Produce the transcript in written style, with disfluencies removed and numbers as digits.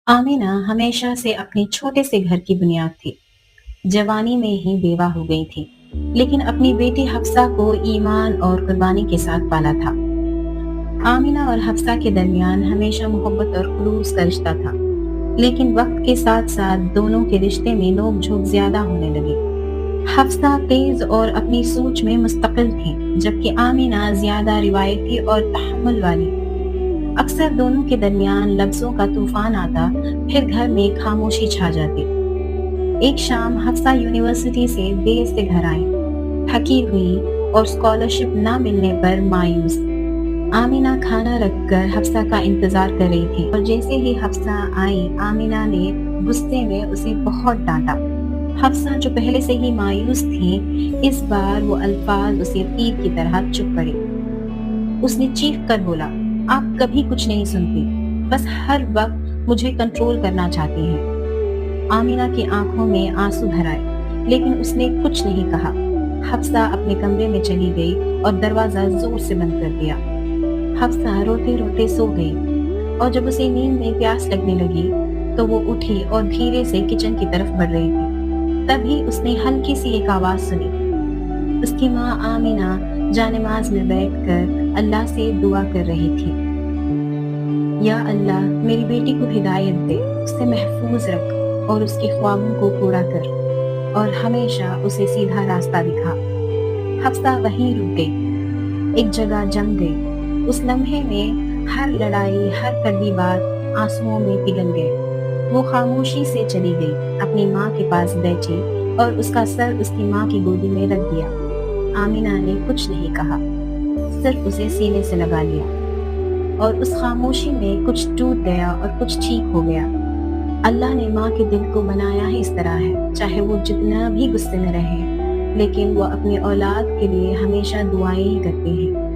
आमिना हमेशा से अपने छोटे से घर की बुनियाद थी। जवानी में ही बेवा हो गई थी, लेकिन अपनी बेटी हफ्सा को ईमान और कुर्बानी के साथ पाला था। आमिना और हफ्सा के दरमियान हमेशा मोहब्बत और खुलूस का रिश्ता था, लेकिन वक्त के साथ साथ दोनों के रिश्ते में नोक झोंक ज्यादा होने लगी। हफ्सा तेज और अपनी सोच में मुस्तकिल थी, जबकि आमिना ज्यादा रिवायती और तहम्मुल वाली। अक्सर दोनों के दरमियान लफ्जों का तूफान आता, फिर घर में खामोशी छा जाती। एक शाम हफ्सा यूनिवर्सिटी से देर से घर आई, थकी हुई और स्कॉलरशिप ना मिलने पर मायूस। आमिना खाना रखकर हफ्सा का इंतजार कर रही थी और जैसे ही हफ्सा आई, आमिना ने गुस्से में उसे बहुत डांटा। हफ्सा जो पहले से ही मायूस थी, इस बार वो अल्फाज उसे तीर की तरह चुभ पड़े। उसने चीख कर बोला, आप कभी कुछ नहीं सुनती, बस हर वक्त मुझे कंट्रोल करना चाहती हैं। आमिना की आंखों में आंसू भर आए, लेकिन उसने कुछ नहीं कहा। हफ्सा अपने कमरे में चली गई और दरवाजा जोर से बंद कर दिया। हफ्सा रोते रोते सो गई और जब उसे नींद में प्यास लगने लगी तो वो उठी और धीरे से किचन की तरफ बढ़ रही थी। तभी उसने हल्की सी एक आवाज सुनी। उसकी माँ आमिना जानेमाज में बैठकर अल्लाह से दुआ कर रही थी। या अल्लाह, मेरी बेटी को हिदायत दे, उसे महफूज रख और उसके ख्वाबों को पूरा कर और हमेशा उसे सीधा रास्ता दिखा। हफ्सा वहीं रुक गई, एक जगह जम गई। उस लम्हे में हर लड़ाई, हर कड़वी बात आंसुओं में पिघल गए। वो खामोशी से चली गई, अपनी माँ के पास बैठी और उसका सर उसकी माँ की गोदी में रख दिया। आमिना ने कुछ नहीं कहा, सिर्फ उसे सीने से लगा लिया और उस खामोशी में कुछ टूट गया और कुछ ठीक हो गया। अल्लाह ने माँ के दिल को बनाया ही इस तरह है, चाहे वो जितना भी गुस्से में रहे, लेकिन वो अपनी औलाद के लिए हमेशा दुआएं ही करते हैं।